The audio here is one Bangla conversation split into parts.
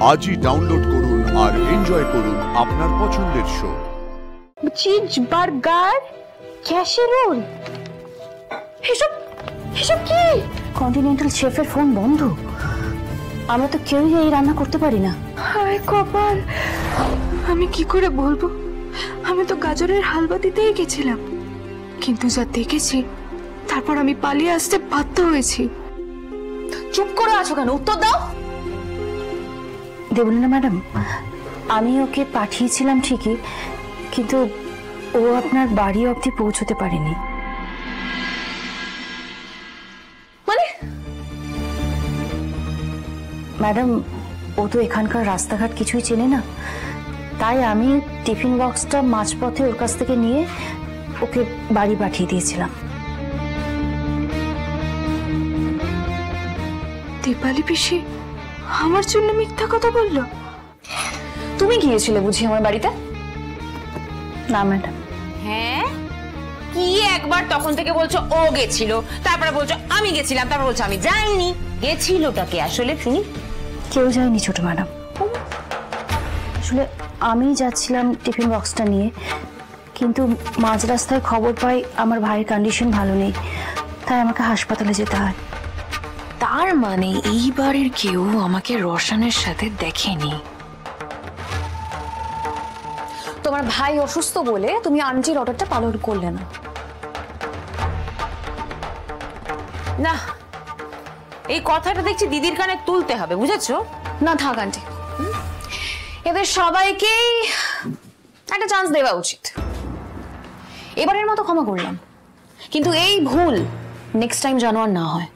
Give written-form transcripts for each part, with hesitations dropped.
আজই ডাউনলোড করুন আর এনজয় করুন আপনার পছন্দের শো। চিজ বার্গার ক্যাসেরোল এসব এসব কি? কন্টিনেন্টাল শেফের ফোন বন্ধ। আমরা তো কেউই এই রান্না করতে পারি না। হায় কপাল, আমি কি করে বলবো? আমি তো গাজরের হালুয়া দিতেই গেছিলাম, কিন্তু যা দেখেছি তারপর আমি পালিয়ে আসতে বাধ্য হয়েছি। চুপ করে আছো কেন? উত্তর দাও। দেবলীনা ম্যাডাম, আমি ওকে পাঠিয়েছিলাম ঠিকই, কিন্তু ও আপনার বাড়ি অবধি পৌঁছতে পারেনি। মানে ম্যাডাম, ও তো এখানকার রাস্তাঘাট কিছুই চেনে না, তাই আমি টিফিন বক্সটা মাঝপথে ওর কাছ থেকে নিয়ে ওকে বাড়ি পাঠিয়ে দিয়েছিলাম। দীপালি পিসি আমার জন্য মিথ্যা কথা বললো? তুমি গিয়েছিলে বুঝি আমার বাড়িতে? না ম্যাডাম। হ্যাঁ, কি একবার তখন থেকে বলছো ও গেছিল, তারপরে বলছো আমি গেছিলাম, তারপর বলছো আমি যাইনি। গেছিলটাকে আসলে শুনি? কেউ যায়নি ছোট ম্যাডাম। আসলে আমি যাচ্ছিলাম টিফিন বক্সটা নিয়ে, কিন্তু মাঝ রাস্তায় খবর পাই আমার ভাইয়ের কন্ডিশন ভালো নেই, তাই আমাকে হাসপাতালে যেতে হয়। তার মানে এইবারের কেউ আমাকে রোশনের সাথে দেখেনি। তোমার ভাই অসুস্থ বলে তুমি আন্টির অর্ডারটা পালন করলে না। না, এই কথাটা দেখছি দিদির কানে তুলতে হবে, বুঝেছো? না থাক আন্টি, এদের সবাইকেই একটা চান্স দেওয়া উচিত। এবারের মতো ক্ষমা করলাম, কিন্তু এই ভুল নেক্সট টাইম যেন আর না হয়।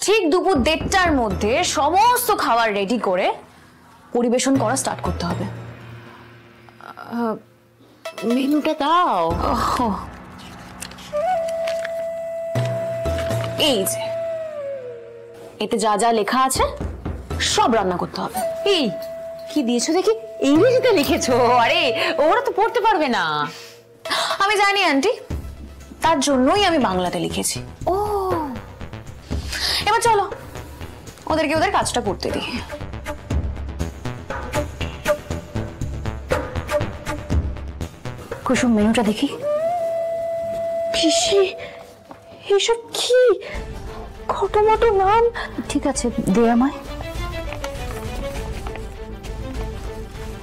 ঠিক দুপুর 1:30টার মধ্যে সমস্ত খাবার রেডি করে পরিবেশন করা স্টার্ট করতে হবে। মেনুটা দাও। এই যে এতে যা যা লেখা আছে সব রান্না করতে হবে। এই কি দিয়েছো দেখি? ইংরেজিতে লিখেছো? আরে ওরা তো পড়তে পারবে না। আমি জানি আন্টি, তার জন্যই আমি বাংলাতে লিখেছি। ও, এবার চলো ওদেরকে ওদের কাজটা করতে দিই। কুসুম, মেনুটা দেখি। পিসি এসব কি খটোমটো নাম? ঠিক আছে, দে আমায়।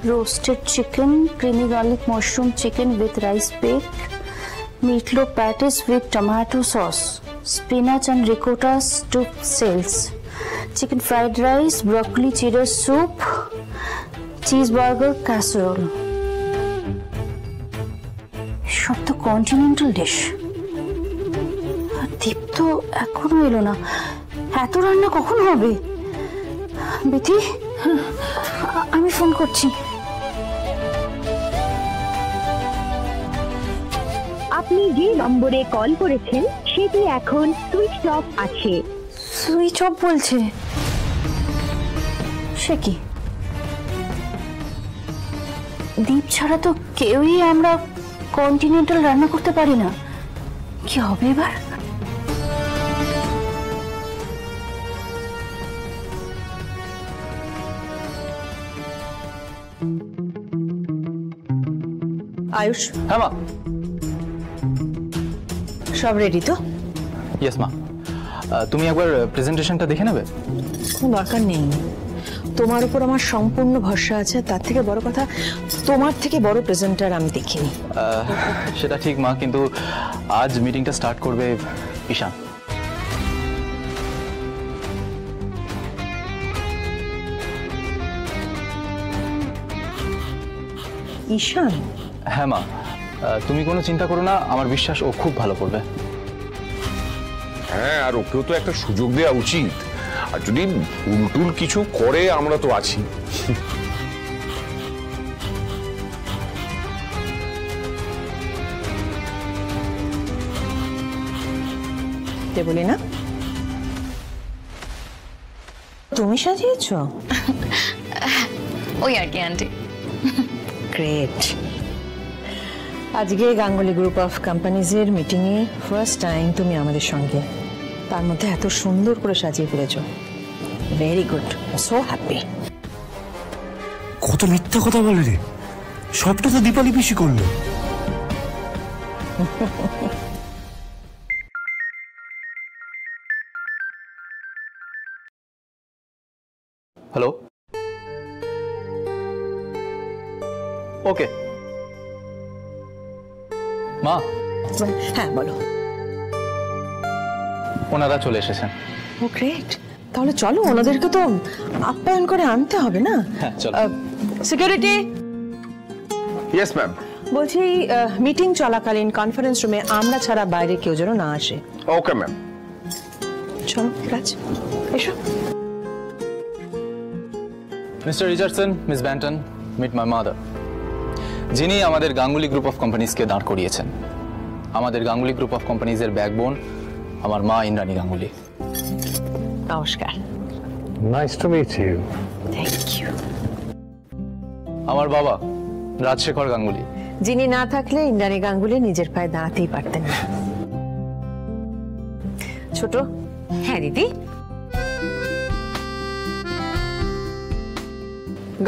Roasted chicken, creamy garlic mushroom chicken with rice পেক, meatloaf patties with tomato sauce, spinach and ricotta stewed cells, chicken fried rice, broccoli cheddar soup, cheeseburger casserole. সব তো কন্টিনেন্টাল ডিশ। দীপ তো এখনো এলো না, এত রান্না কখন হবে? বেটি, আমি ফোন করছি। আপনি যে নম্বরে কল করেছেন সেটি এখন সুইচ অফ আছে। সুইচ অফ বলছে? সে কি? দীপ ছাড়া তো কেউই আমরা কন্টিনেন্টাল রান্না করতে পারি না। কি হবে এবার? আয়ুষ, হ্যাঁ মা। সব রেডি তো? ইয়েস মা। তুমি একবার প্রেজেন্টেশনটা দেখে নেবে? কোনো দরকার নেই, তোমার উপর আমার সম্পূর্ণ ভরসা আছে। তার থেকে বড় কথা, তোমার থেকে বড় প্রেজেন্টার আমি দেখিনি। সেটা ঠিক মা, কিন্তু আজ মিটিংটা স্টার্ট করবে ঈশান। ঈশান? হ্যাঁ মা, তুমি কোনো চিন্তা করো না, আমার বিশ্বাস ও খুব ভালো করবে। হ্যাঁ, আর ওকেও তো একটা সুযোগ দেওয়া উচিত। আর যদি উল্টুল কিছু করে আমরা তো আছি। বলি না, তুমি সাজিয়েছ? ওই আর কি আন্টি। গ্রেট। আজকে গাঙ্গুলি গ্রুপ অফ কোম্পানিজের মিটিংয়ে ফার্স্ট টাইম তুমি আমাদের সঙ্গে, তার মধ্যে এত সুন্দর করে সাজিয়ে ফেলেছ। Very good, so happy. কত মিথ্যা কথা বলে রে, সবটা তো দীপালি পিসি করলো। হ্যালো, ওকে মা। হ্যাঁ বলো। ওনারা চলে এসেছেন। ও গ্রেট, তাহলে চলো ওনাদেরকে তো আপ্যায়ন করে আনতে হবে না? হ্যাঁ চলো। Security, yes ma'am. বলছি মিটিং চলাকালীন কনফারেন্স রুমে আমরা ছাড়া বাইরে কেউ যেন না আসে। Okay ma'am. চলো ঠিক আছে, এসো। Mister Richardson, Miss Banton, meet my mother, যিনি আমাদের গাঙ্গুলি গ্রুপ অফ কোম্পানিজকে দাঁড় করিয়েছেন। আমাদের গাঙ্গুলি গ্রুপ অফ কোম্পানিজের ব্যাকবোন আমার মা ইন্দ্রাণী গাঙ্গুলি। নমস্কার। Nice to meet you. Thank you. আমার বাবা রাজশেখর গাঙ্গুলি, যিনি না থাকলে ইন্দ্রাণী গাঙ্গুলি নিজের পায়ে দাঁড়াতেই পারতেন না। ছোট। হ্যাঁ দিদি।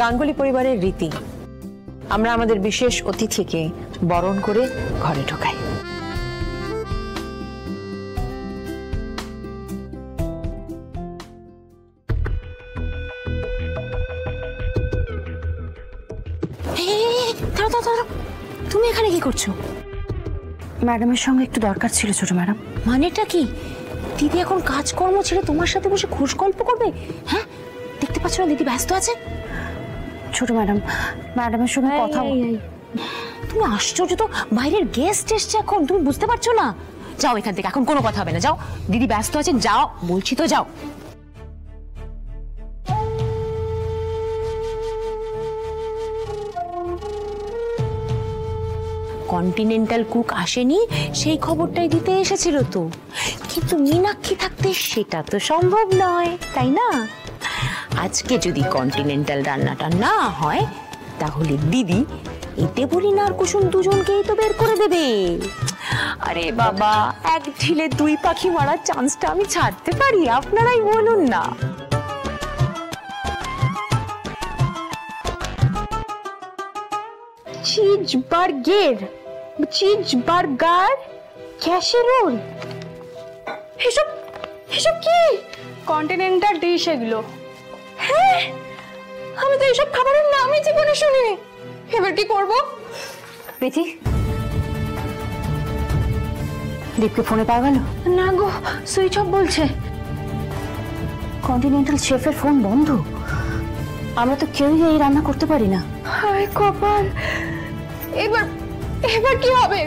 গাঙ্গুলি পরিবারের রীতি, আমরা আমাদের বিশেষ অতিথিকে বরণ করে ঘরে ঢোকাই। তুমি এখানে কি করছো? ম্যাডামের সঙ্গে একটু দরকার ছিল ছোট ম্যাডাম। মানেটা কি? দিদি এখন কাজকর্ম ছেড়ে তোমার সাথে বসে খুশ গল্প করবে? হ্যাঁ, দেখতে পাচ্ছ না দিদি ব্যস্ত আছে। ছোট ম্যাডাম, ম্যাডামের সঙ্গে কথা। তুমি আশ্চর্য তো, বাইরের গেস্ট এসছে এখন, তুমি বুঝতে পারছো না? যাও এখান থেকে, এখন কোনো কথা হবে না, যাও। দিদি ব্যস্ত আছেন, যাও বলছি তো, যাও। কন্টিনেন্টাল কুক আসেনি সেই খবরটাই দিতে এসেছিল তো, কিন্তু মীনাক্ষী থাকতে সেটা তো সম্ভব নয়, তাই না? আজকে যদি কন্টিনেন্টাল রান্নাটা না হয় তাহলে দিদি এতে বলি না আর কুসুম দুজনকেই তো বের করে দেবে। আরে বাবা, এক ঢিলে দুই পাখি মারার চান্সটা আমি ছাড়তে পারি? আপনারাই বলুন না। Cheese burger, cheese burger, casserole, এসব এসব কি? কন্টিনেন্টাল ডিশ এগুলো। হ্যাঁ, আমি তো এইসব খাবারের নামই জীবনে শুনিনি। এবার কি করবো? প্রীতি, দীপকে ফোনে পাওয়া গেল? না গো, সুইচ অফ বলছে। কন্টিনেন্টাল শেফের ফোন বন্ধ। আমরা তো কেউই এই রান্না করতে পারি না। হায় কপাল, এবার এবার কি হবে?